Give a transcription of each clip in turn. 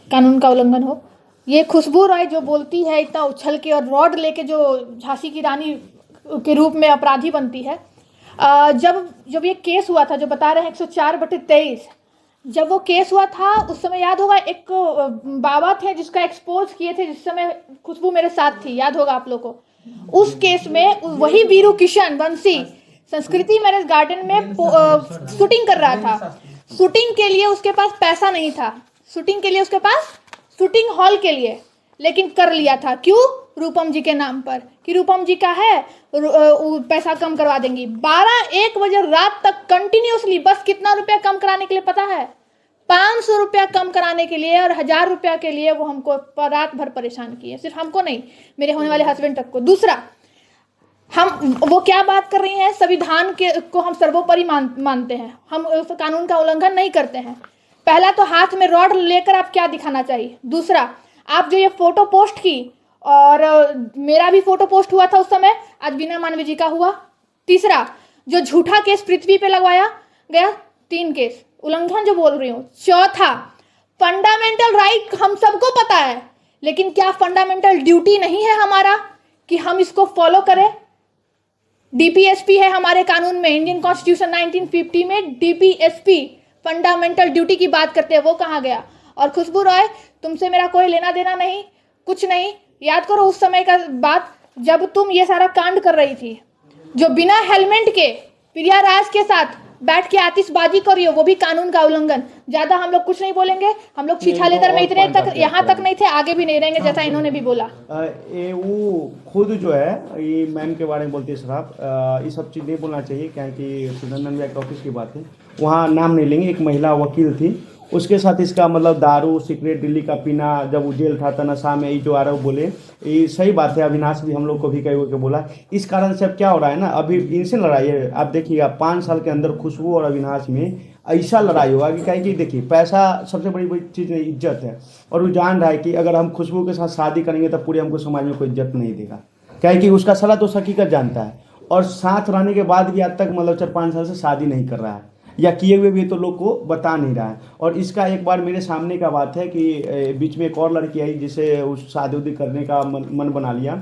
कानून का उल्लंघन हो। ये खुशबू रॉय जो बोलती है इतना उछल के और रॉड लेके जो झांसी की रानी के रूप में अपराधी बनती है। जब जब ये केस हुआ था जो बता रहे हैं 104/23, जब वो केस हुआ था उस समय याद होगा एक बाबा थे जिसका एक्सपोज किए थे, जिस समय खुशबू मेरे साथ थी, याद होगा आप लोग को। उस केस में वही वीरू किशन वंशी संस्कृति मैरिज गार्डन में शूटिंग कर रहा था। शूटिंग के लिए उसके पास पैसा नहीं था, शूटिंग के लिए उसके पास शूटिंग हॉल के लिए, लेकिन कर लिया था। क्यों? रूपम जी के नाम पर, कि रूपम जी का है, पैसा कम करवा देंगी। 12-1 बजे रात तक कंटिन्यूसली, बस कितना रुपया कम कराने के लिए पता है? 500 रुपया कम कराने के लिए और 1000 रुपया के लिए वो हमको रात भर परेशान किए। सिर्फ हमको नहीं, मेरे होने वाले हस्बैंड तक को। दूसरा, वो क्या बात कर रही हैं, संविधान के को हम सर्वोपरि मानते हैं, हम कानून का उल्लंघन नहीं करते हैं। पहला तो हाथ में रॉड लेकर आप क्या दिखाना चाहिए। दूसरा, आप जो ये फोटो पोस्ट की, और मेरा भी फोटो पोस्ट हुआ था उस समय, आज बीना मानवी जी का हुआ। तीसरा, जो झूठा केस पृथ्वी पे लगवाया गया, 3 केस उल्लंघन जो बोल रही हूँ। चौथा, फंडामेंटल राइट हम सबको पता है, लेकिन क्या फंडामेंटल ड्यूटी नहीं है हमारा कि हम इसको फॉलो करें? डीपीएसपी है हमारे कानून में, इंडियन कॉन्स्टिट्यूशन 1950 में डीपीएसपी फंडामेंटल ड्यूटी की बात करते हैं, वो कहाँ गया? और खुशबू रॉय, तुमसे मेरा कोई लेना देना नहीं, कुछ नहीं। याद करो उस समय का बात, जब तुम ये सारा कांड कर रही थी, जो बिना हेलमेट के प्रिया राज के साथ बैठ के आतिशबाजी कर रही हो, वो भी कानून का उल्लंघन। ज्यादा हम लोग कुछ नहीं बोलेंगे, हम लोग छिछालेदर में इतने तक, यहाँ तक नहीं थे, आगे भी नहीं रहेंगे, जैसा इन्होंने भी बोला। ये वो खुद जो है ये मैम के बारे में बोलती है साहब, ये सब चीज़ नहीं बोलना चाहिए, क्योंकि सुरेंद्र एक्ट ऑफिस की बात है, वहाँ नाम नहीं लेंगे। एक महिला वकील थी, उसके साथ इसका मतलब दारू सिगरेट दिल्ली का पीना, जब वो जेल था नशा में, ये जो आरोप बोले ये सही बात है। अविनाश भी हम लोग को भी कई के बोला। इस कारण से अब क्या हो रहा है ना, अभी इनसे लड़ाई है, आप देखिएगा 5 साल के अंदर खुशबू और अविनाश में ऐसा लड़ाई होगा कि कहीं कि देखिए पैसा सबसे बड़ी चीज़ है, इज्जत है। और वो जान रहा है कि अगर हम खुशबू के साथ शादी करेंगे तो पूरे हमको समाज में कोई इज्जत नहीं देगा, कहीं कि उसका साला तो हकीकत जानता है, और साथ रहने के बाद भी आज तक मतलब 4-5 साल से शादी नहीं कर रहा है, या किए हुए भी तो लोग को बता नहीं रहा है। और इसका एक बार मेरे सामने का बात है कि बीच में एक और लड़की आई जिसे उस शादी उदी करने का मन बना लिया।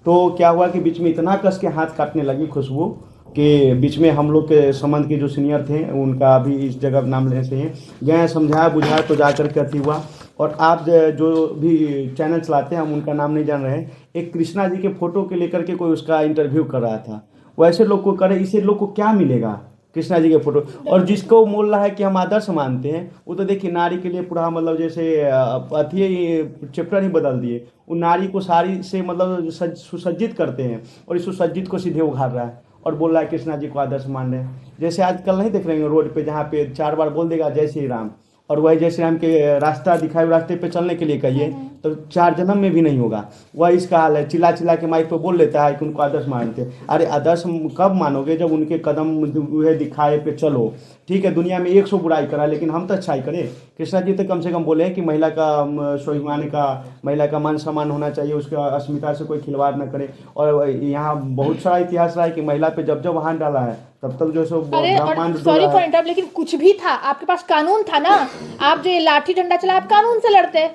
तो क्या हुआ कि बीच में इतना कस के हाथ काटने लगी खुशबू कि बीच में हम लोग के संबंध के जो सीनियर थे उनका भी इस जगह नाम लेने से गए, समझाया बुझाया तो जा कर के अति हुआ। और आप जो भी चैनल चलाते हैं, हम उनका नाम नहीं जान रहे हैं, एक कृष्णा जी के फोटो के लेकर के कोई उसका इंटरव्यू कर रहा था। वैसे लोग को करे, इससे लोग को क्या मिलेगा? कृष्णा जी के फोटो। और जिसको बोल रहा है कि हम आदर्श मानते हैं, वो तो देखिए नारी के लिए पूरा मतलब जैसे अथी चैप्टर ही बदल दिए। वो नारी को साड़ी से मतलब सुसज्जित करते हैं, और इस सुसज्जित को सीधे उघाड़ रहा है और बोल रहा है कृष्णा जी को आदर्श मान रहे हैं। जैसे आजकल नहीं देख रहे हैं रोड पे, जहाँ पे 4 बार बोल देगा जय श्री राम, और वही जय श्री राम के रास्ता दिखाए रास्ते पे चलने के लिए कहिए तो 4 जन्म में भी नहीं होगा। वह इसका हाल है, चिल्ला चिल्ला के माइक पे बोल लेता है कि उनको आदर्श मानते हैं। अरे आदर्श कब मानोगे? जब उनके कदम वह दिखाए पे चलो। ठीक है, दुनिया में 100 बुराई करा, लेकिन हम तो अच्छाई करें। कृष्णा जी तो कम से कम बोले कि महिला का स्वाभिमान का, महिला का मान सम्मान होना चाहिए, उसका अस्मिता से कोई खिलवाड़ न करे। और यहाँ बहुत सारा इतिहास रहा है कि महिला पे जब जब हाथ डाला है तब तक जो सो ब्रह्मांड सॉरी फॉर इंटरप्ट, लेकिन कुछ भी था, आपके पास कानून था ना। आप जो ये लाठी डंडा चला, आप कानून से लड़ते,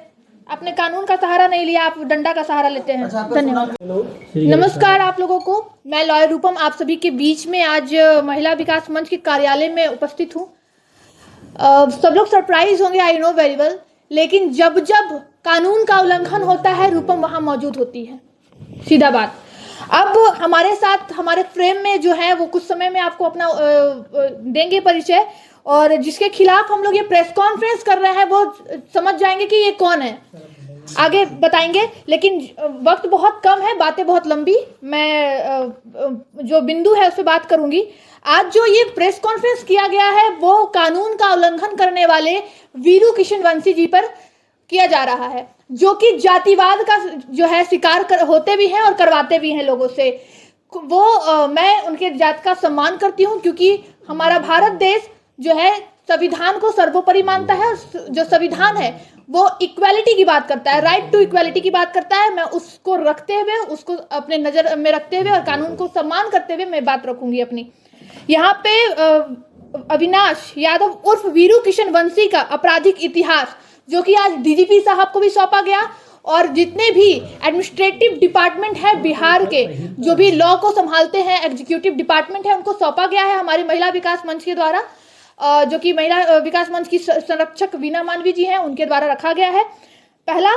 आपने कानून का सहारा नहीं लिया, आप डंडा का सहारा लेते हैं। धन्यवाद। नमस्कार आप लोगों को, मैं लॉयर रूपम आप सभी के बीच में आज महिला विकास मंच के कार्यालय में उपस्थित हूँ। सब लोग सरप्राइज होंगे, आई नो वेरी वेल, लेकिन जब जब कानून का उल्लंघन होता है, रूपम वहां मौजूद होती है, सीधा बात। अब हमारे साथ हमारे फ्रेम में जो है वो कुछ समय में आपको अपना देंगे परिचय, और जिसके खिलाफ हम लोग ये प्रेस कॉन्फ्रेंस कर रहे हैं वो समझ जाएंगे कि ये कौन है, आगे बताएंगे। लेकिन वक्त बहुत कम है, बातें बहुत लंबी, मैं जो बिंदु है उस पर बात करूंगी। आज जो ये प्रेस कॉन्फ्रेंस किया गया है वो कानून का उल्लंघन करने वाले वीरू किशन वंशी जी पर किया जा रहा है, जो कि जातिवाद का जो है शिकार होते भी हैं और करवाते भी हैं लोगों से। वो मैं उनके जात का सम्मान करती हूँ, क्योंकि हमारा भारत देश जो है संविधान को सर्वोपरि मानता है। जो संविधान है वो इक्वालिटी की बात करता है, राइट टू इक्वालिटी की बात करता है। मैं उसको रखते हुए, उसको अपने नजर में रखते हुए और कानून को सम्मान करते हुए मैं बात रखूंगी अपनी। यहाँ पे अविनाश यादव उर्फ वीरू किशन वंशी का आपराधिक इतिहास, जो कि आज डीजीपी साहब को भी सौंपा गया, और जितने भी एडमिनिस्ट्रेटिव डिपार्टमेंट है बिहार के, जो भी लॉ को संभालते हैं, एग्जीक्यूटिव डिपार्टमेंट है, उनको सौंपा गया है हमारी महिला विकास मंच के द्वारा, जो कि महिला विकास मंच की संरक्षक वीना मानवी जी हैं, उनके द्वारा रखा गया है। पहला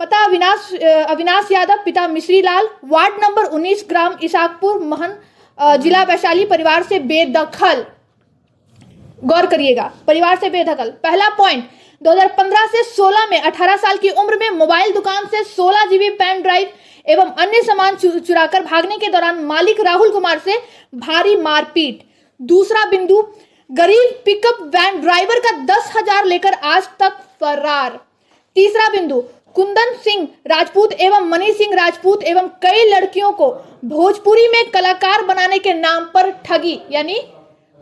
पता अविनाश यादव, पिता मिश्री लाल, वार्ड नंबर 19, ग्राम इसाकपुर, महन, जिला वैशाली, परिवार से बेदखल। गौर करिएगा, परिवार से बेदखल। पहला पॉइंट, 2015 से 16 में 18 साल की उम्र में मोबाइल दुकान से 16 जीबी पेन ड्राइव एवं अन्य सामान चुराकर भागने के दौरान मालिक राहुल कुमार से भारी मारपीट। दूसरा बिंदु, गरीब पिकअप वैन ड्राइवर का 10,000 लेकर आज तक फरार। तीसरा बिंदु, कुंदन सिंह राजपूत एवं मनी सिंह राजपूत एवं कई लड़कियों को भोजपुरी में कलाकार बनाने के नाम पर ठगी, यानी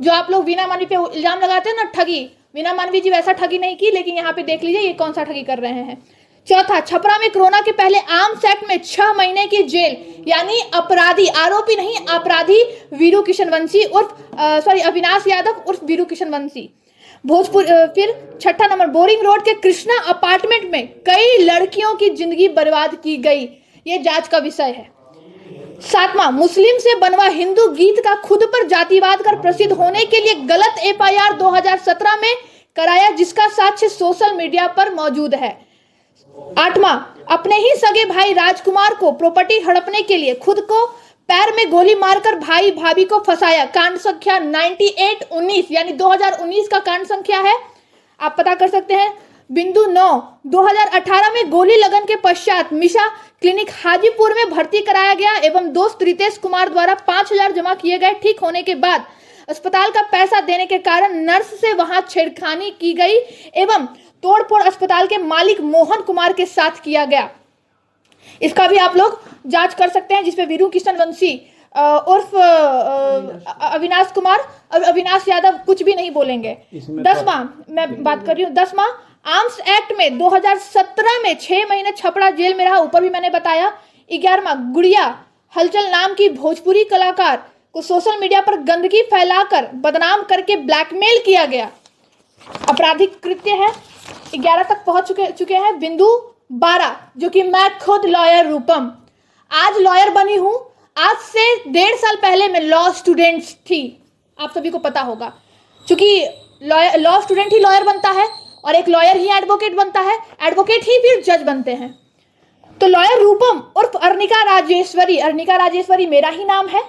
जो आप लोग वीना मानवी पे इल्जाम लगाते हैं ना ठगी, वीना मानवी जी वैसा ठगी नहीं की, लेकिन यहाँ पे देख लीजिए ये कौन सा ठगी कर रहे हैं। चौथा, छपरा में कोरोना के पहले आर्म्स एक्ट में 6 महीने की जेल, यानी अपराधी, आरोपी नहीं अपराधी, वीरू किशनवंशी उर्फ अविनाश यादव उर्फ वीरू किशनवंशी। भोजपुर। फिर छठा नंबर, बोरिंग रोड के कृष्णा अपार्टमेंट में कई लड़कियों की जिंदगी बर्बाद की गई, ये जांच का विषय है। सातवां, मुस्लिम से बनवा हिंदू गीत का खुद पर जातिवाद कर प्रसिद्ध होने के लिए गलत एफआईआर 2017 में कराया, जिसका साक्ष्य सोशल मीडिया पर मौजूद है। आठवां, अपने ही सगे भाई राजकुमार को प्रॉपर्टी हड़पने के लिए खुद को पैर में गोली मारकर भाई भाभी को फंसाया, कांड संख्या 9819, यानी 2019 का कांड संख्या है, आप पता कर सकते हैं। बिंदु 9, 2018 में गोली लगन के पश्चात मिशा क्लिनिक हाजीपुर में भर्ती कराया गया एवं दोस्त रितेश कुमार द्वारा 5,000 जमा किए गए। ठीक होने के बाद अस्पताल का पैसा देने के कारण नर्स से वहां छेड़खानी की गई एवं तोड़फोड़ अस्पताल के मालिक मोहन कुमार के साथ किया गया। इसका भी आप लोग जांच कर सकते हैं, जिसपे वीरू किशनवंशी उर्फ अविनाश यादव कुछ भी नहीं बोलेंगे। 10वां मैं बात कर रही हूँ, 10वां, आर्म्स एक्ट में 2017 में 6 महीने छपरा जेल में रहा, ऊपर भी मैंने बताया। 11वां, गुड़िया हलचल नाम की भोजपुरी कलाकार को सोशल मीडिया पर गंदगी फैलाकर बदनाम करके ब्लैकमेल किया गया, आपराधिक कृत्य है। 11 तक पहुंच चुके हैं। बिंदु 12, जो कि मैं खुद लॉयर रूपम, आज लॉयर बनी हूं, आज से 1.5 साल पहले मैं लॉ स्टूडेंट थी, आप सभी को पता होगा। क्योंकि लॉ स्टूडेंट ही लॉयर बनता है और एक लॉयर ही एडवोकेट बनता है, एडवोकेट ही फिर जज बनते हैं। तो लॉयर रूपम उर्फ अर्निका राजेश्वरी मेरा ही नाम है,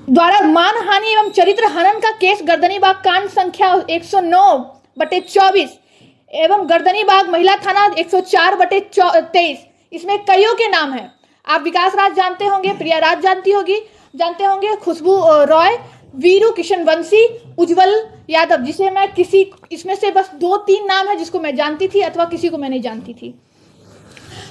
द्वारा मानहानि एवं चरित्र हनन का केस गर्दनीबाग कांड संख्या 109/24 एवं गर्दनीबाग महिला थाना 104/23, इसमें कईयों के नाम हैं। आप विकास राज जानते होंगे, प्रिया राज जानते होंगे, खुशबू रॉय, वीरू किशनवंशी, उज्जवल यादव, जिसे मैं इसमें से बस 2-3 नाम है जिसको मैं जानती थी अथवा किसी को मैं नहीं जानती थी।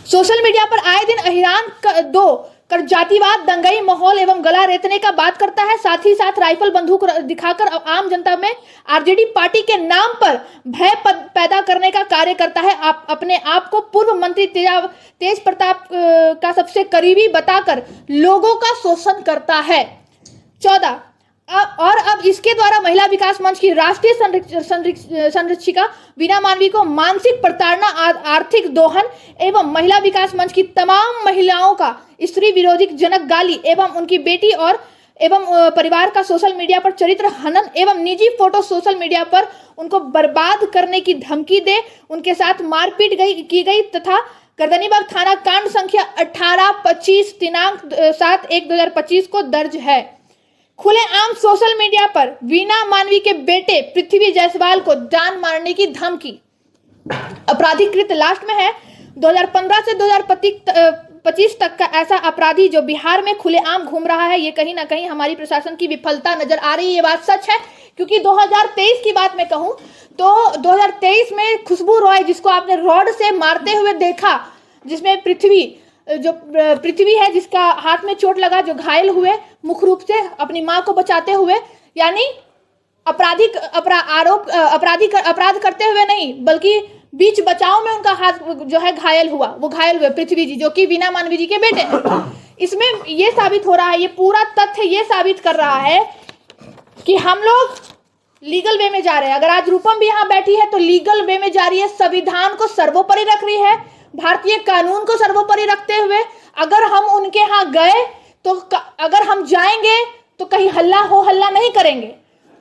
सोशल मीडिया पर आए दिन अहिरान 2 कर जातिवाद, दंगई माहौल एवं गला रेतने का बात करता है, साथ ही साथ राइफल बंदूक दिखाकर आम जनता में आरजेडी पार्टी के नाम पर भय पैदा करने का कार्य करता है। आप अपने आप को पूर्व मंत्री तेज प्रताप का सबसे करीबी बताकर लोगों का शोषण करता है। 14, और अब इसके द्वारा महिला विकास मंच की राष्ट्रीय संरक्षिका वीना मानवी को मानसिक प्रताड़ना, आर्थिक दोहन एवं महिला विकास मंच की तमाम महिलाओं का स्त्री विरोधी जनक गाली एवं उनकी बेटी और एवं परिवार का सोशल मीडिया पर चरित्र हनन एवं निजी फोटो सोशल मीडिया पर उनको बर्बाद करने की धमकी दे उनके साथ मारपीट की गई तथा गर्दनीबाग थाना कांड संख्या 1825 दिनांक 7/1/2025 को दर्ज है। खुलेआम सोशल मीडिया पर वीना मानवी के बेटे पृथ्वी जायसवाल को जान मारने की धमकी, आपराधिक कृत्य लास्ट में है। 2015 से 2025 तक का ऐसा अपराधी जो बिहार में खुलेआम घूम रहा है, ये कहीं ना कहीं हमारी प्रशासन की विफलता नजर आ रही है। ये बात सच है, क्योंकि 2023 की बात मैं कहूं तो 2023 में खुशबू रॉय, जिसको आपने रॉड से मारते हुए देखा, जिसमें पृथ्वी है जिसका हाथ में चोट लगा, जो घायल हुए मुख्य रूप से अपनी मां को बचाते हुए, यानी अपराध करते हुए नहीं बल्कि बीच बचाव में उनका हाथ जो है घायल हुआ, वो घायल हुए पृथ्वी जी, जो कि वीना मानवी जी के बेटे हैं। इसमें ये साबित हो रहा है, ये पूरा तथ्य ये साबित कर रहा है कि हम लोग लीगल वे में जा रहे हैं। अगर आज रूपम भी यहाँ बैठी है तो लीगल वे में जा रही है, संविधान को सर्वोपरि रख रही है, भारतीय कानून को सर्वोपरि रखते हुए। अगर हम उनके यहाँ गए तो अगर हम जाएंगे तो कहीं हल्ला हो हल्ला नहीं करेंगे,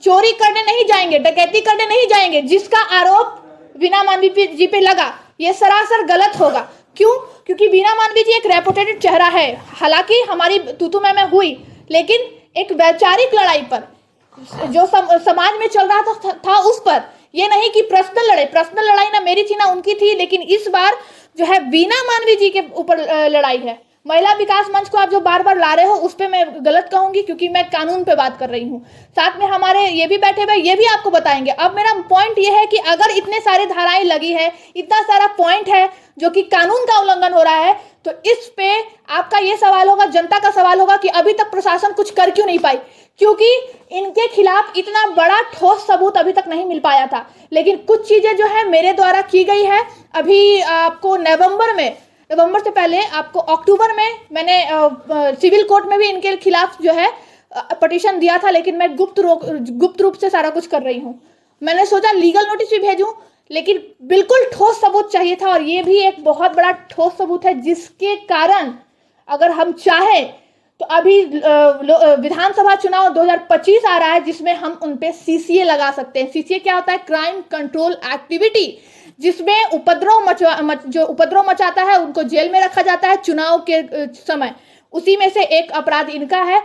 चोरी करने नहीं जाएंगे, डकैती करने नहीं जाएंगे। जिसका आरोप वीणा मानवी जी पे लगा ये सरासर गलत होगा। क्यों? क्योंकि वीणा मानवी जी एक रेपुटेटेड चेहरा है। हालांकि हमारी तू मैं हुई, लेकिन एक वैचारिक लड़ाई पर जो समाज में चल रहा था उस पर, ये नहीं कि पर्सनल लड़ाई ना मेरी थी ना उनकी थी, लेकिन इस बार जो है वीणा मानवी जी के ऊपर लड़ाई है। महिला विकास मंच को आप जो बार बार ला रहे हो उस पर मैं गलत कहूंगी, क्योंकि मैं कानून पे बात कर रही हूँ। साथ में हमारे ये भी बैठे हुए, ये भी आपको बताएंगे। अब मेरा पॉइंट ये है कि अगर इतने सारे धाराएं लगी है, इतना सारा पॉइंट है जो कि कानून का उल्लंघन हो रहा है, तो इस पे आपका ये सवाल होगा, जनता का सवाल होगा कि अभी तक प्रशासन कुछ कर क्यों नहीं पाई, क्योंकि इनके खिलाफ इतना बड़ा ठोस सबूत अभी तक नहीं मिल पाया था। लेकिन कुछ चीजें जो है मेरे द्वारा की गई है। अभी आपको नवंबर से पहले आपको अक्टूबर में मैंने सिविल कोर्ट में भी इनके खिलाफ जो है पटिशन दिया था, लेकिन मैं गुप्त रूप से सारा कुछ कर रही हूँ। मैंने सोचा लीगल नोटिस भी भेजूं, लेकिन बिल्कुल ठोस सबूत चाहिए था, और ये भी एक बहुत बड़ा ठोस सबूत है, जिसके कारण अगर हम चाहें तो अभी विधानसभा चुनाव 2025 आ रहा है, जिसमें हम उन पे सीसीए लगा सकते हैं। सीसीए क्या होता है? क्राइम कंट्रोल एक्टिविटी, जिसमें जो उपद्रव मचाता है उनको जेल में रखा जाता है चुनाव के समय। उसी में से एक अपराध इनका है,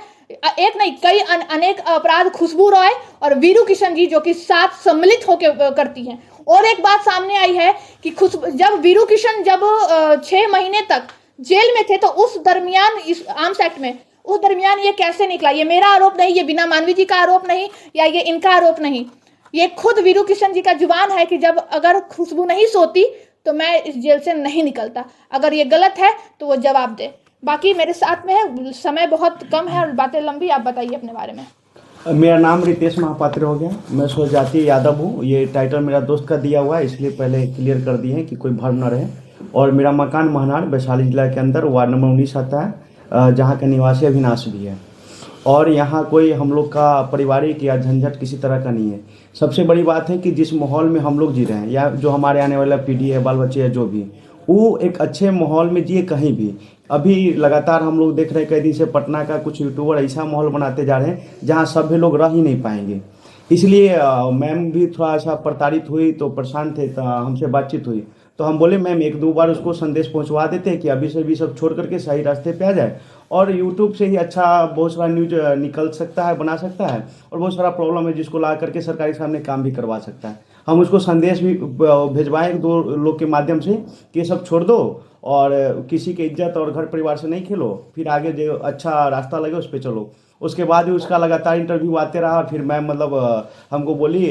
एक नहीं कई अनेक अपराध खुशबू रॉय और वीरू किशन जी जो कि साथ सम्मिलित होकर करती हैं। और एक बात सामने आई है कि जब वीरू किशन 6 महीने तक जेल में थे, तो उस दरमियान इस आर्म्स एक्ट में उस दरमियान ये कैसे निकला? ये मेरा आरोप नहीं, ये वीणा मानवी जी का आरोप नहीं, या ये इनका आरोप नहीं, ये खुद वीरू किशन जी का जुबान है कि जब अगर खुशबू नहीं सोती तो मैं इस जेल से नहीं निकलता। अगर ये गलत है तो वो जवाब दे। बाकी मेरे साथ में है, समय बहुत कम है और बातें लंबी। आप बताइए अपने बारे में। मेरा नाम रितेश महापात्र हो गया, मैं स्वजातीय यादव हूँ। ये टाइटल मेरा दोस्त का दिया हुआ है, इसलिए पहले क्लियर कर दिए हैं कि कोई भ्रम न रहे। और मेरा मकान महनार वैशाली जिला के अंदर वार्ड नंबर 19 आता है, जहाँ का निवासी अविनाश भी है। और यहाँ कोई हम लोग का पारिवारिक या झंझट किसी तरह का नहीं है। सबसे बड़ी बात है कि जिस माहौल में हम लोग जी रहे हैं, या जो हमारे आने वाला पीढ़ी है, बाल बच्चे है, जो भी, वो एक अच्छे माहौल में जिए कहीं भी। अभी लगातार हम लोग देख रहे हैं कई दिन से पटना का कुछ यूट्यूबर ऐसा माहौल बनाते जा रहे हैं जहाँ सभ्य लोग रह ही नहीं पाएंगे। इसलिए मैम भी थोड़ा सा प्रताड़ित हुई, तो परेशान थे, तो हमसे बातचीत हुई, तो हम बोले मैम 1-2 बार उसको संदेश पहुंचवा देते हैं कि अभी से भी सब छोड़ करके सही रास्ते पे आ जाए। और यूट्यूब से ही अच्छा बहुत सारा न्यूज निकल सकता है, बना सकता है, और बहुत सारा प्रॉब्लम है जिसको ला करके सरकारी के सामने काम भी करवा सकता है। हम उसको संदेश भी भिजवाएं 1-2 लोग के माध्यम से कि ये सब छोड़ दो और किसी की इज्जत और घर परिवार से नहीं खेलो, फिर आगे जो अच्छा रास्ता लगे उस पर चलो। उसके बाद भी उसका लगातार इंटरव्यू आते रहा। फिर मैम हमको बोली,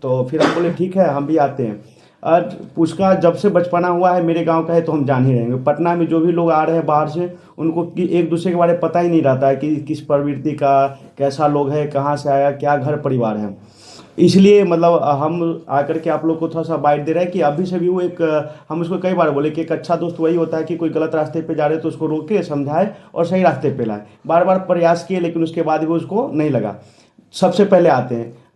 तो फिर हम बोले ठीक है हम भी आते हैं। और उसका जब से बचपना हुआ है मेरे गांव का है, तो हम जान ही रहेंगे। पटना में जो भी लोग आ रहे हैं बाहर से, उनको कि एक दूसरे के बारे में पता ही नहीं रहता है कि किस प्रवृत्ति का, कैसा लोग है, कहाँ से आया, क्या घर परिवार है। इसलिए हम आकर के आप लोग को थोड़ा सा बाइट दे रहे हैं कि अभी से भी वो हम उसको कई बार बोले कि एक अच्छा दोस्त वही होता है कि कोई गलत रास्ते पे जा रहे तो उसको रोके, समझाए और सही रास्ते पे लाए। बार बार प्रयास किए, लेकिन उसके बाद भी उसको नहीं लगा। सबसे पहले आते हैं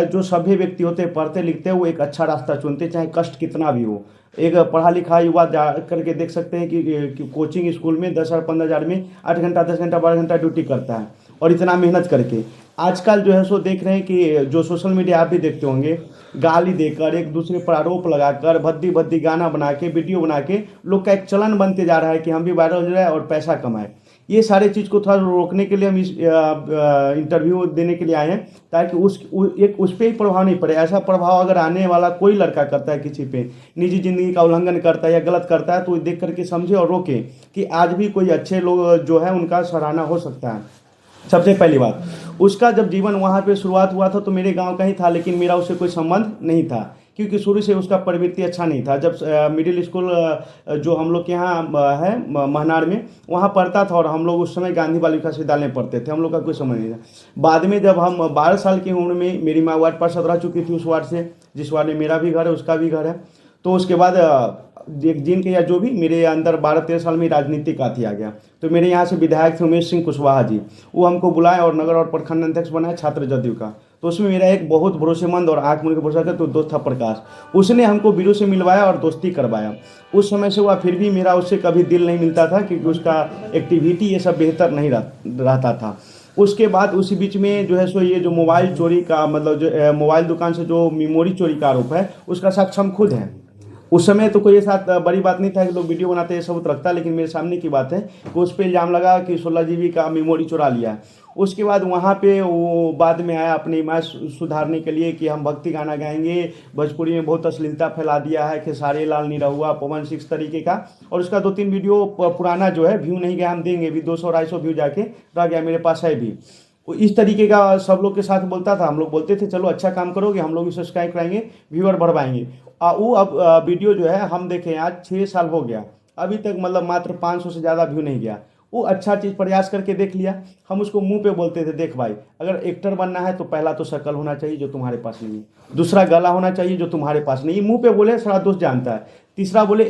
जो सभ्य व्यक्ति होते हैं, पढ़ते लिखते हैं, वो एक अच्छा रास्ता चुनते, चाहे कष्ट कितना भी हो। एक पढ़ा लिखा युवा जा करके देख सकते हैं कि कोचिंग स्कूल में 10,000-15,000 में 8 घंटा 10 घंटा 12 घंटा ड्यूटी करता है, और इतना मेहनत करके आजकल जो है सो देख रहे हैं कि जो सोशल मीडिया आप भी देखते होंगे, गाली देकर, एक दूसरे पर आरोप लगाकर, भद्दी भद्दी गाना बना के, वीडियो बना के लोग का एक चलन बनते जा रहा है कि हम भी वायरल हो जाए और पैसा कमाए। ये सारे चीज़ को थोड़ा रोकने के लिए हम इस इंटरव्यू देने के लिए आए हैं, ताकि उस पर ही प्रभाव नहीं पड़े। ऐसा प्रभाव अगर आने वाला कोई लड़का करता है, किसी पे निजी ज़िंदगी का उल्लंघन करता है या गलत करता है, तो देख करके समझे और रोके कि आज भी कोई अच्छे लोग जो है उनका सराहना हो सकता है। सबसे पहली बात, उसका जब जीवन वहाँ पे शुरुआत हुआ था तो मेरे गांव का ही था, लेकिन मेरा उससे कोई संबंध नहीं था, क्योंकि शुरू से उसका प्रवृत्ति अच्छा नहीं था। जब मिडिल स्कूल जो हम लोग के यहाँ है महनार में, वहाँ पढ़ता था, और हम लोग उस समय गांधी बालिका विद्यालय में पढ़ते थे, हम लोग का कोई समझ नहीं था। बाद में जब हम 12 साल की उम्र में, मेरी माँ वार्ड पार्षद रह चुकी थी उस वार्ड से, जिस वार्ड में मेरा भी घर है उसका भी घर है, तो उसके बाद एक जिन के या जो भी मेरे अंदर 12-13 साल में राजनीतिक आती आ गया। तो मेरे यहाँ से विधायक थे उमेश सिंह कुशवाहा जी, वो हमको बुलाए और नगर और प्रखंड अध्यक्ष बनाए छात्र जदयू का। तो उसमें मेरा एक बहुत भरोसेमंद और आँख मूंद के भरोसा कर तो दोस्त था प्रकाश। उसने हमको वीरू से मिलवाया और दोस्ती करवाया। उस समय से हुआ, फिर भी मेरा उससे कभी दिल नहीं मिलता था क्योंकि उसका एक्टिविटी ये सब बेहतर नहीं रहता था। उसके बाद उसी बीच में जो है सो ये जो मोबाइल चोरी का मतलब जो मोबाइल दुकान से जो मेमोरी चोरी का आरोप है उसका साक्ष्य हम खुद हैं। उस समय तो कोई ऐसा बड़ी बात नहीं था कि लोग वीडियो बनाते हैं सबूत रखता, लेकिन मेरे सामने की बात है कि उस पर इल्ज़ाम लगा कि 16 GB का मेमोरी चुरा लिया है। उसके बाद वहाँ पे वो बाद में आया अपनी इमेज सुधारने के लिए कि हम भक्ति गाना गाएंगे, भोजपुरी में बहुत अश्लीलता फैला दिया है, खेसारी लाल निरहुआ, पवन सिंह तरीके का। और उसका 2-3 वीडियो पुराना जो है व्यू नहीं गया, हम देंगे भी 200-250 व्यू जाके रह गया, मेरे पास है भी। वो इस तरीके का सब लोग के साथ बोलता था। हम लोग बोलते थे चलो अच्छा काम करोगे, हम लोग भी सब्सक्राइब कराएंगे, व्यूअर बढ़वाएंगे। वो अब वीडियो जो है हम देखें आज 6 साल हो गया, अभी तक मतलब मात्र 500 से ज़्यादा व्यू नहीं गया। वो अच्छा चीज़ प्रयास करके देख लिया। हम उसको मुंह पे बोलते थे देख भाई, अगर एक्टर बनना है तो पहला तो शक्ल होना चाहिए जो तुम्हारे पास नहीं है, दूसरा गला होना चाहिए जो तुम्हारे पास नहीं है। मुंह पे बोले सारा दोस्त जानता है। तीसरा बोले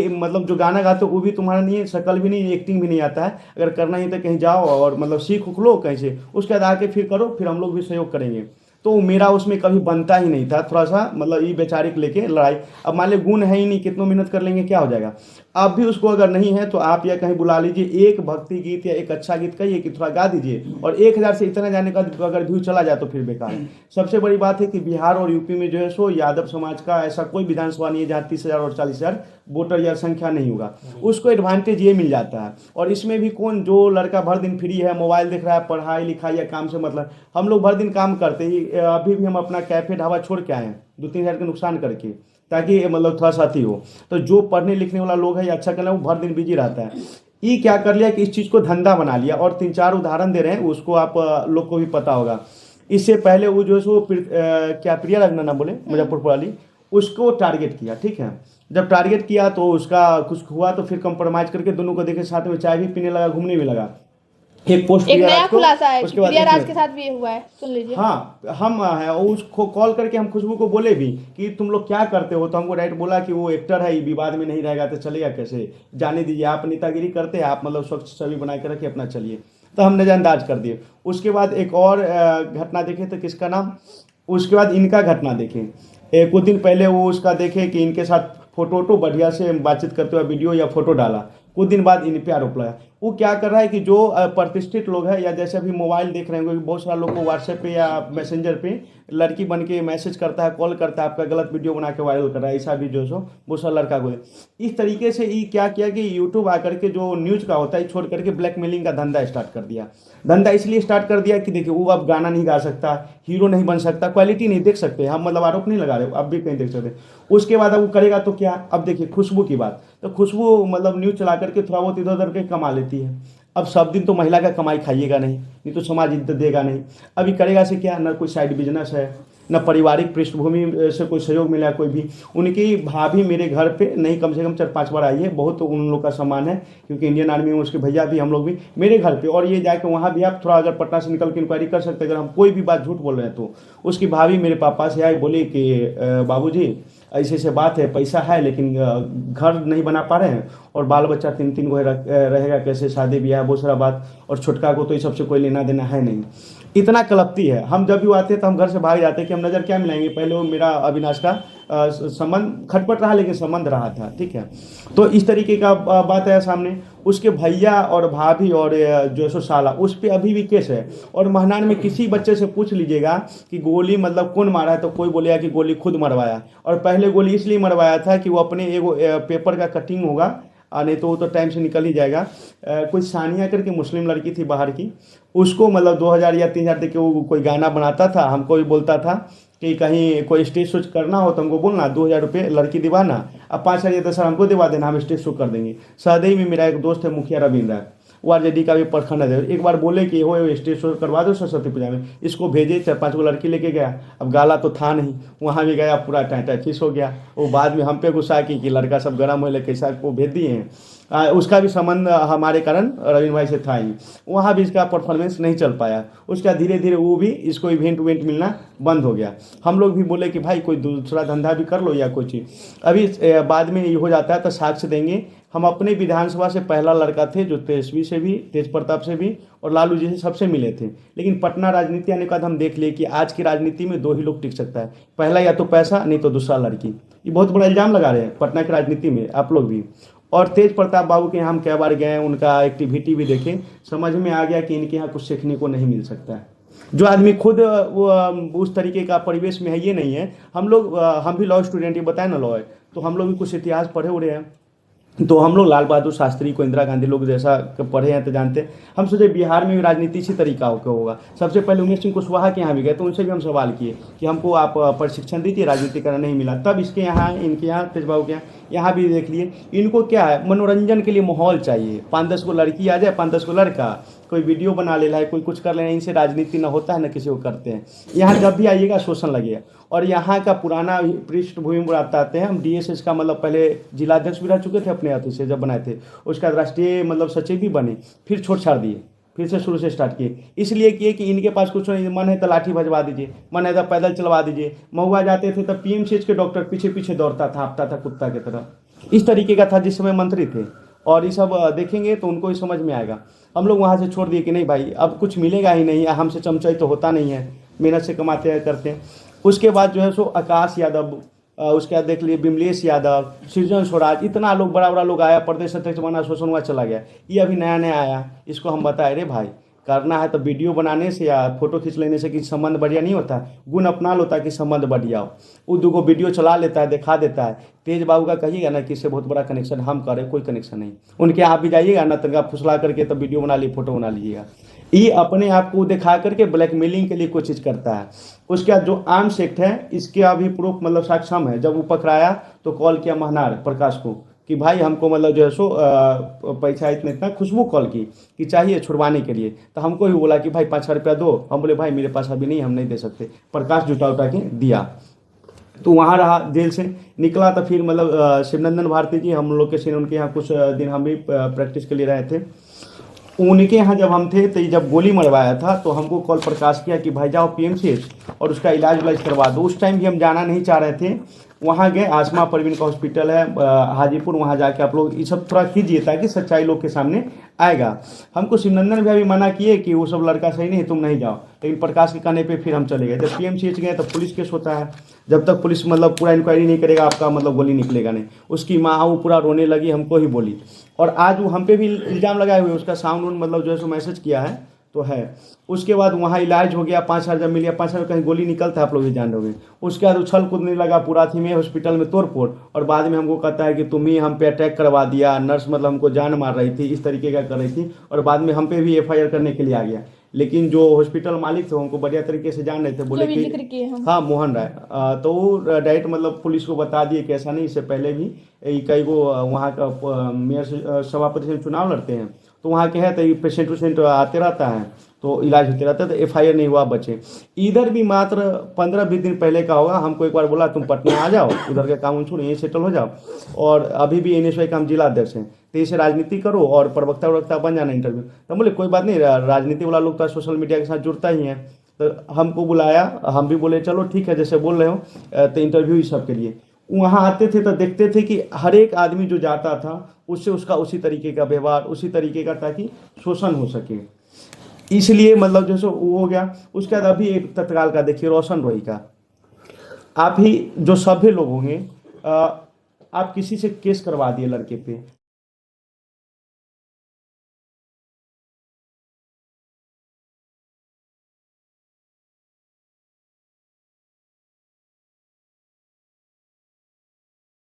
मतलब जो गाना गाते हो वो भी तुम्हारा नहीं है, शक्ल भी नहीं, एक्टिंग भी नहीं आता है। अगर करना ही तो कहीं जाओ और मतलब सीख उख लो कहीं से, उसके बाद आके फिर करो, फिर हम लोग भी सहयोग करेंगे। तो मेरा उसमें कभी बनता ही नहीं था, थोड़ा सा मतलब ये बेचारे लेके लड़ाई। अब मान ली गुण है ही नहीं, कितनों मेहनत कर लेंगे क्या हो जाएगा। आप भी उसको अगर नहीं है तो आप या कहीं बुला लीजिए, एक भक्ति गीत या एक अच्छा गीत कहिए कि थोड़ा गा दीजिए, और 1000 से इतना जाने का अगर व्यू चला जाए तो फिर बेकार है। सबसे बड़ी बात है कि बिहार और यूपी में जो है सो यादव समाज का ऐसा कोई विधानसभा नहीं है जहाँ 30,000 और 40,000 वोटर या संख्या नहीं होगा, उसको एडवांटेज ये मिल जाता है। और इसमें भी कौन जो लड़का भर दिन फ्री है, मोबाइल देख रहा है, पढ़ाई लिखाई या काम से मतलब, हम लोग भर दिन काम करते ही अभी भी हम अपना कैफे ढाबा छोड़ के आए हैं 2-3 हज़ार का नुकसान करके, ताकि मतलब थोड़ा साथी हो। तो जो पढ़ने लिखने वाला लोग है या अच्छा करना, वो भर दिन बिजी रहता है। ये क्या कर लिया कि इस चीज़ को धंधा बना लिया। और 3-4 उदाहरण दे रहे हैं, उसको आप लोग को भी पता होगा। इससे पहले वो जो है सो क्या प्रिया रंजना ना बोले, मुजफ्फरपुर वाली, उसको टारगेट किया। ठीक है, जब टारगेट किया तो उसका कुछ हुआ तो फिर कंप्रोमाइज करके दोनों को देखे साथ में चाय भी पीने लगा, घूमने भी लगा। एक पोस्ट एक नया को, खुलासा है उसके बाद प्रिया एक राज मिनट। के साथ भी ये हुआ है, सुन लीजिए। हाँ, हम है उसको कॉल करके हम खुशबू को बोले भी कि तुम लोग क्या करते हो, तो हमको डायरेक्ट बोला कि वो एक्टर है, ये विवाद में नहीं रहेगा तो चलेगा कैसे, जाने दीजिए, आप नेतागिरी करते हैं, आप मतलब स्वच्छ छवि बना के रखिए अपना, चलिए। तो हम नज़रअंदाज कर दिए। उसके बाद एक और घटना देखे तो किसका नाम, उसके बाद इनका घटना देखें। कुछ दिन पहले वो उसका देखे कि इनके साथ फोटो बढ़िया से बातचीत करते हुए वीडियो या फोटो डाला, कुछ दिन बाद इन पे आरोप लगा। वो क्या कर रहा है कि जो प्रतिष्ठित लोग हैं या जैसे अभी मोबाइल देख रहे हैं, क्योंकि बहुत सारा लोग को व्हाट्सएप पे या मैसेंजर पे लड़की बन के मैसेज करता है, कॉल करता है, आपका गलत वीडियो बना के वायरल कर रहा है, ऐसा भी जो सो बहुत सारा लड़का को। इस तरीके से ये क्या किया कि यूट्यूब आकर के जो न्यूज़ का होता है छोड़ करके ब्लैकमेलिंग का धंधा स्टार्ट कर दिया। धंधा इसलिए स्टार्ट कर दिया कि देखिए वो अब गाना नहीं गा सकता, हीरो नहीं बन सकता, क्वालिटी नहीं देख सकते हम, मतलब आरोप नहीं लगा रहे, अब भी कहीं देख सकते। उसके बाद अब वो करेगा तो क्या, अब देखिए खुशबू की बात, तो खुशबू मतलब न्यूज़ चला करके थोड़ा बहुत इधर उधर के कमा लेती है। अब सब दिन तो महिला का कमाई खाइएगा नहीं तो समाज इज्जत देगा नहीं। अभी करेगा से क्या, न कोई साइड बिजनेस है, न पारिवारिक पृष्ठभूमि से कोई सहयोग मिला कोई भी। उनकी भाभी मेरे घर पे नहीं कम से कम 4-5 बार आई है, बहुत तो उन लोग का सम्मान है, क्योंकि इंडियन आर्मी में उसके भैया भी, हम लोग भी मेरे घर पे। और ये जाके वहाँ भी आप थोड़ा अगर पटना से निकल के इंक्वायरी कर सकते हैं, अगर हम कोई भी बात झूठ बोल रहे हैं तो। उसकी भाभी मेरे पापा से आई, बोली कि बाबूजी ऐसे ऐसे बात है, पैसा है लेकिन घर नहीं बना पा रहे हैं, और बाल बच्चा 3-3 को रहेगा कैसे, शादी ब्याह बहुत सारा बात, और छुटका को तो ये सबसे कोई लेना देना है नहीं। इतना कलपती है। हम जब भी आते हैं तो हम घर से भाग जाते हैं कि हम नज़र क्या मिलाएंगे। पहले वो मेरा अविनाश का संबंध खटपट रहा, लेकिन संबंध रहा था। ठीक है, तो इस तरीके का बात है सामने। उसके भैया और भाभी और जो सो साला, उस पर अभी भी केस है। और महनान में किसी बच्चे से पूछ लीजिएगा कि गोली मतलब कौन मारा है, तो कोई बोलेगा कि गोली खुद मरवाया। और पहले गोली इसलिए मरवाया था कि वो अपने एगो पेपर का कटिंग होगा, नहीं तो वो तो टाइम से निकल ही जाएगा। कोई सानिया करके मुस्लिम लड़की थी बाहर की, उसको मतलब 2000 या 3000 तक वो कोई गाना बनाता था। हमको भी बोलता था कि कहीं कोई स्टेज शो करना हो तो हमको बोलना, 2000 रुपये लड़की दिवाना, अब 5000 या 10,000 हमको दिवा देना, हम स्टेज शो कर देंगे। सदैव में मेरा एक दोस्त है मुखिया रविंद्र, वो आरजेडी का भी प्रखंड है। एक बार बोले कि हो स्टेज शो करवा दो सरस्वती पूजा में, इसको भेजे, 4-5 को लड़की लेके गया। अब गाला तो था नहीं, वहाँ भी गया, पूरा टाइटा फिस हो गया। वो बाद में हम पे गुस्सा कि लड़का सब गर्म हो, लेकिन कैसा को भेज दिए हैं। उसका भी संबंध हमारे कारण रवीन भाई से था ही, वहाँ भी इसका परफॉर्मेंस नहीं चल पाया। उसका धीरे धीरे वो भी इसको इवेंट मिलना बंद हो गया। हम लोग भी बोले कि भाई कोई दूसरा धंधा भी कर लो या कोई चीज़। अभी बाद में ये हो जाता है तो साक्ष्य देंगे, हम अपने विधानसभा से पहला लड़का थे जो तेजस्वी से भी, तेज प्रताप से भी और लालू जी से सबसे मिले थे। लेकिन पटना राजनीति आने के बाद हम देख लिए कि आज की राजनीति में दो ही लोग टिक सकता है, पहला या तो पैसा, नहीं तो दूसरा लड़की। ये बहुत बड़ा इल्जाम लगा रहे हैं पटना की राजनीति में आप लोग भी। और तेज प्रताप बाबू के यहाँ हम कई बार गए, उनका एक्टिविटी भी देखें, समझ में आ गया कि इनके यहाँ कुछ सीखने को नहीं मिल सकता है। जो आदमी खुद उस तरीके का परिवेश में है, ये नहीं है। हम लोग हम भी लॉ स्टूडेंट, ये बताए ना लॉ है, तो हम लोग भी कुछ इतिहास पढ़े उड़े हैं। तो हम लोग लाल बहादुर शास्त्री को, इंदिरा गांधी लोग जैसा पढ़े हैं तो जानते हैं। हम सोचे बिहार में भी राजनीति इसी तरीका का होगा। सबसे पहले उमेश सिंह कुशवाहा के यहाँ भी गए, तो उनसे भी हम सवाल किए कि हमको आप प्रशिक्षण दीजिए, राजनीति करना नहीं मिला। तब इसके यहाँ, इनके यहाँ, तेज बाबू के यहाँ भी देख लिए। इनको क्या है, मनोरंजन के लिए माहौल चाहिए, 5-10 को लड़की आ जाए, 5-10 को लड़का, कोई वीडियो बना ले रहा है, कोई कुछ कर ले रहा है। इनसे राजनीति ना होता है ना किसी को करते हैं। यहाँ जब भी आइएगा शोषण लगेगा। और यहाँ का पुराना पृष्ठभूमि बताते हैं हम। DSS का मतलब पहले जिलाध्यक्ष भी रह चुके थे अपने हाथों से जब बनाए थे, उसका राष्ट्रीय मतलब सचिव भी बने, फिर छोड़ छाड़ दिए, फिर से शुरू से स्टार्ट किए। इसलिए किए कि इनके पास कुछ नहीं, मन है तो लाठी भजवा दीजिए, मन है तो पैदल चलवा दीजिए। महुआ जाते थे तब PMCH के डॉक्टर पीछे पीछे दौड़ता था, हाँपता था कुत्ता की तरह। इस तरीके का था जिस समय मंत्री थे। और ये सब देखेंगे तो उनको ही समझ में आएगा। हम लोग वहाँ से छोड़ दिए कि नहीं भाई, अब कुछ मिलेगा ही नहीं, हमसे चमचाई तो होता नहीं है, मेहनत से कमाते हैं करते हैं। उसके बाद जो है सो आकाश यादव, उसके बाद देख लिए विमलेश यादव, सृजन स्वराज, इतना लोग बड़ा बड़ा लोग आया, प्रदेश अध्यक्ष बना, शोषण हुआ, चला गया। ये अभी नया नया आया, इसको हम बताए रे भाई, करना है तो वीडियो बनाने से या फोटो खींच लेने से कि संबंध बढ़िया नहीं होता, गुण अपना लो ताकि संबंध बढ़िया हो। वो दो वीडियो चला लेता है, दिखा देता है। तेज बाबू का कहिएगा ना कि इससे बहुत बड़ा कनेक्शन हम करें, कोई कनेक्शन नहीं। उनके आप भी जाइएगा ना, तनका फुसला करके तब वीडियो बना ली, फोटो बना लीजिएगा। ये अपने आप को दिखा करके ब्लैकमेलिंग के लिए कोशिश करता है। उसके बाद जो आर्म्स एक्ट है, इसके अभी प्रूफ मतलब सक्षम है। जब वो पकड़ाया तो कॉल किया महनार प्रकाश को कि भाई हमको मतलब जो है सो पैसा इतना खुशबू कॉल की कि चाहिए छुड़वाने के लिए। तो हमको भी बोला कि भाई 5,000 रुपया दो। हम बोले भाई मेरे पास अभी नहीं, हम नहीं दे सकते। प्रकाश जुटा उठा के दिया, तो वहाँ रहा, जेल से निकला। तो फिर मतलब शिवनंदन भारती जी, हम लोग के सीन, उनके यहाँ कुछ दिन हम भी प्रैक्टिस के लिए रहे थे। उनके यहाँ जब हम थे तो जब गोली मरवाया था तो हमको कॉल प्रकाश किया कि भाई जाओ PMCH और उसका इलाज करवा दो। उस टाइम भी हम जाना नहीं चाह रहे थे। वहाँ गए, आसमा परवीन का हॉस्पिटल है हाजीपुर, वहाँ जाके आप लोग ये सब थोड़ा कीजिए ताकि सच्चाई लोग के सामने आएगा। हमको शिवनंदन भी अभी मना किए कि वो सब लड़का सही नहीं, तुम नहीं जाओ। लेकिन प्रकाश के कहने पे फिर हम चले गए। जब PMCH गए तो पुलिस केस होता है, जब तक पुलिस मतलब पूरा इंक्वायरी नहीं करेगा आपका मतलब गोली निकलेगा नहीं। उसकी माँ वो पूरा रोने लगी, हमको ही बोली। और आज वो हम पे भी इल्ज़ाम लगाए हुए, उसका साउंड मतलब जो है सो मैसेज किया है तो है। उसके बाद वहाँ इलाज हो गया, 5,000 जब मिल गया, 5,000 कहीं गोली निकलता है आप लोग भी जान रहे। उसके बाद उछल कूदने लगा पूरा थी में, हॉस्पिटल में तोड़ फोड़। और बाद में हमको कहता है कि तुम ही हम पे अटैक करवा दिया, नर्स मतलब हमको जान मार रही थी, इस तरीके का कर रही थी। और बाद में हम पे भी FIR करने के लिए आ गया। लेकिन जो हॉस्पिटल मालिक थे हमको बढ़िया तरीके से जान रहे थे, बोले कि हाँ मोहन राय, तो वो डायरेक्ट मतलब पुलिस को बता दिए कि ऐसा नहीं। इससे पहले भी कई वो वहाँ का मेयर सभापति से चुनाव लड़ते हैं, तो वहाँ के है तो पेशेंट वेशेंट आते रहता है, तो इलाज होते रहता है, तो FIR नहीं हुआ, बचे। इधर भी मात्र 15-20 दिन पहले का होगा, हमको एक बार बोला तुम पटना आ जाओ, उधर का काम छोड़ो, यहीं सेटल हो जाओ। और अभी भी NSY का हम जिला अध्यक्ष हैं, तो इसे राजनीति करो और प्रवक्ता बन जाना इंटरव्यू। तो बोले कोई बात नहीं, राजनीति वाला लोग तो सोशल मीडिया के साथ जुड़ता ही है। तो हमको बुलाया, हम भी बोले चलो ठीक है जैसे बोल रहे हो, तो इंटरव्यू ही सब के लिए। वहाँ आते थे तो देखते थे कि हर एक आदमी जो जाता था उससे उसका उसी तरीके का व्यवहार, उसी तरीके का, ताकि शोषण हो सके। इसलिए मतलब जो सो वो हो गया। उसके बाद अभी एक तत्काल का देखिए, रोशन रोही का। आप ही जो सभ्य लोग होंगे, आप किसी से केस करवा दिए लड़के पे,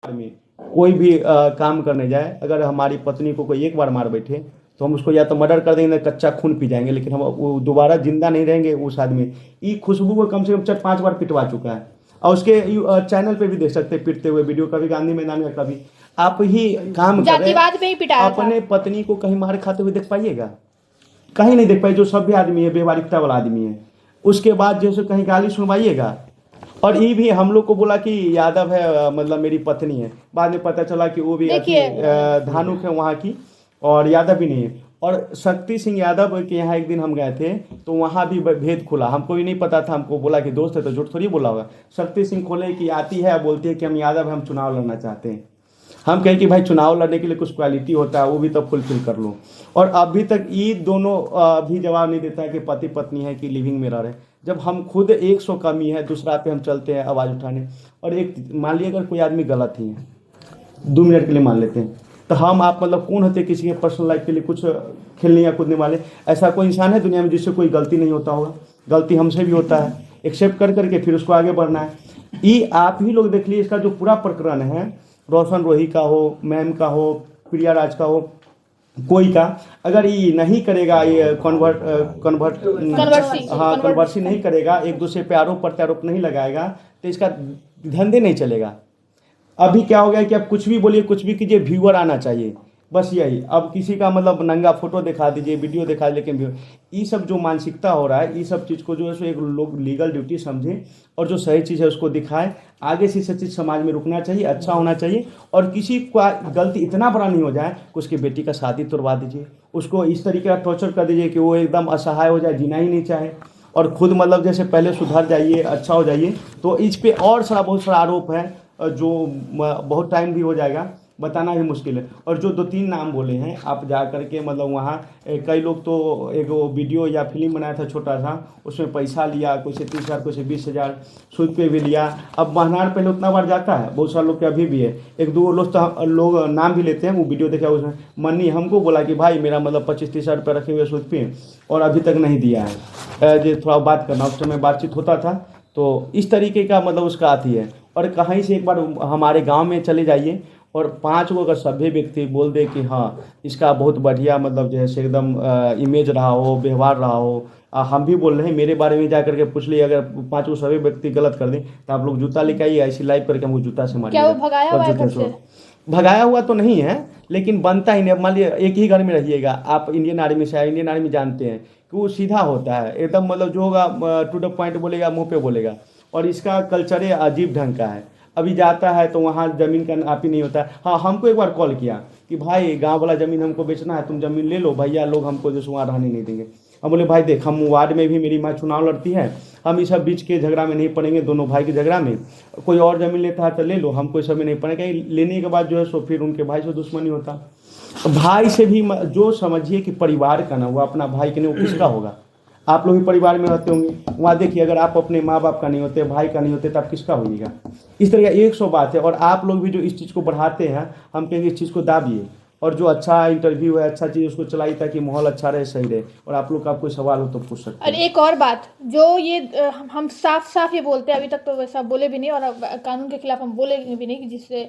में कोई भी काम करने जाए, अगर हमारी पत्नी को कोई एक बार मार बैठे तो हम उसको या तो मर्डर कर देंगे, कच्चा खून पी जाएंगे, लेकिन हम वो दोबारा जिंदा नहीं रहेंगे उस आदमी। ये खुशबू को कम से कम 4-5 बार पिटवा चुका है, और उसके चैनल पे भी देख सकते हैं पिटते हुए वीडियो, कभी गांधी मैदान में, कभी आप ही काम कर रहे हैं, अपने पत्नी को कहीं मार खाते हुए देख पाइएगा? कहीं नहीं देख पाइए। जो सभ्य आदमी है, व्यवहारिकता वाला आदमी है, उसके बाद जैसे कहीं गाली सुनवाइएगा। और ये भी हम लोग को बोला कि यादव है मतलब मेरी पत्नी है, बाद में पता चला कि वो भी धानुक है वहाँ की, और यादव भी नहीं है। और शक्ति सिंह यादव के यहाँ एक दिन हम गए थे तो वहाँ भी भेद खुला, हमको भी नहीं पता था। हमको बोला कि दोस्त है तो झूठ थोड़ी बोला होगा। शक्ति सिंह खोले कि आती है, बोलती है कि हम यादव हैं, हम चुनाव लड़ना चाहते हैं। हम कहें कि भाई चुनाव लड़ने के लिए कुछ क्वालिटी होता है वो भी तब फुलफिल कर लो। और अभी तक ये दोनों भी जवाब नहीं देता है कि पति पत्नी है कि लिविंग में रह रहे हैं। जब हम खुद 100 कमी है दूसरा पे हम चलते हैं आवाज़ उठाने, और एक मान लिया अगर कोई आदमी गलत ही है 2 मिनट के लिए मान लेते हैं, तो हम आप मतलब कौन होते किसी के पर्सनल लाइफ के लिए कुछ खेलने या कूदने वाले? ऐसा कोई इंसान है दुनिया में जिससे कोई गलती नहीं होता होगा? गलती हमसे भी होता है, एक्सेप्ट कर करके फिर उसको आगे बढ़ना है। ये आप ही लोग देख लीजिए, इसका जो पूरा प्रकरण है, रोशन रोही का हो, मैम का हो, प्रिया राज का हो, कोई का, अगर ये नहीं करेगा, ये कन्वर्सी नहीं करेगा, एक दूसरे पे आरोप प्रत्यारोप नहीं लगाएगा, तो इसका धंधे नहीं चलेगा। अभी क्या हो गया कि अब कुछ भी बोलिए, कुछ भी कीजिए, व्यूअर आना चाहिए, बस यही। अब किसी का मतलब नंगा फोटो दिखा दीजिए, वीडियो दिखा, लेकिन ये सब जो मानसिकता हो रहा है, ये सब चीज़ को जो है सो एक लोग लीगल ड्यूटी समझे और जो सही चीज़ है उसको दिखाए। आगे से सब चीज़ समाज में रुकना चाहिए, अच्छा होना चाहिए, और किसी का गलती इतना बड़ा नहीं हो जाए कि उसकी बेटी का शादी तोड़वा दीजिए, उसको इस तरीके का टॉर्चर कर दीजिए कि वो एकदम असहाय हो जाए, जीना ही नहीं चाहे, और खुद मतलब जैसे पहले सुधर जाइए, अच्छा हो जाइए। तो इस पे और बहुत सारा आरोप है जो बहुत टाइम भी हो जाएगा, बताना ही मुश्किल है। और जो 2-3 नाम बोले हैं आप जा करके, मतलब वहाँ कई लोग तो एक वो वीडियो या फिल्म बनाया था छोटा सा, उसमें पैसा लिया, कोई से 30,000 कोई से 20,000 सूद पे भी लिया। अब महनार पहले उतना बार जाता है, बहुत सारे लोग के अभी भी है, 1-2 लोग तो लोग नाम भी लेते हैं, वो वीडियो देखा उसमें मन्नी हमको बोला कि भाई मेरा मतलब 25-30,000 रुपये रखे हुए सूद पे और अभी तक नहीं दिया है, जो थोड़ा बात करना, उस समय बातचीत होता था। तो इस तरीके का मतलब उसका आती है। और कहीं से एक बार हमारे गाँव में चले जाइए और 5 गो अगर सभ्य व्यक्ति बोल दे कि हाँ इसका बहुत बढ़िया मतलब जैसे एकदम इमेज रहा हो, व्यवहार रहा हो, हम भी बोल रहे हैं, मेरे बारे में जा करके पूछ लिए, अगर 5 गो सभ्य व्यक्ति गलत कर दें तो आप लोग जूता लेके आइए, ऐसी लाइव करके हमको जूता से मारिए। क्या वो भगाया हुआ है घर से? भगाया हुआ तो नहीं है, लेकिन बनता ही नहीं। मान लीजिए एक ही घर में रहिएगा आप, इंडियन आर्मी से आए, इंडियन आर्मी जानते हैं कि वो सीधा होता है एकदम, मतलब जो होगा टू द पॉइंट बोलेगा, मुँह पे बोलेगा, और इसका कल्चर है अजीब ढंग का है। अभी जाता है तो वहाँ ज़मीन का नाप ही नहीं होता है। हाँ, हमको एक बार कॉल किया कि भाई गांव वाला ज़मीन हमको बेचना है, तुम ज़मीन ले लो, भैया लोग हमको जो वहाँ रहने नहीं देंगे। हम बोले भाई देख, हम वार्ड में भी मेरी माँ चुनाव लड़ती है, हम इस सब बीच के झगड़ा में नहीं पड़ेंगे, दोनों भाई के झगड़ा में। कोई और ज़मीन लेता है तो ले लो, हमको इस सब में नहीं पड़ेगा। लेने के बाद जो है सो फिर उनके भाई से दुश्मनी होता। भाई से भी जो समझिए कि परिवार का ना, वो अपना भाई के नहीं, वो किसका होगा? आप लोग भी परिवार में रहते होंगे, वहाँ देखिए अगर आप अपने माँ बाप का नहीं होते, भाई का नहीं होते, तो आप किसका होइएगा? इस तरह का 100 बात है। और आप लोग भी जो इस चीज़ को बढ़ाते हैं, हम कहेंगे इस चीज़ को दाबिए, और जो अच्छा इंटरव्यू है, अच्छा चीज़ उसको चलाइए ताकि माहौल अच्छा रहे, सही रहे। और आप लोग का कोई सवाल हो तो पूछ सकते और हैं। एक और बात, जो ये हम साफ साफ ये बोलते हैं, अभी तक तो वैसा बोले भी नहीं, और अब कानून के खिलाफ हम बोले भी नहीं कि जिससे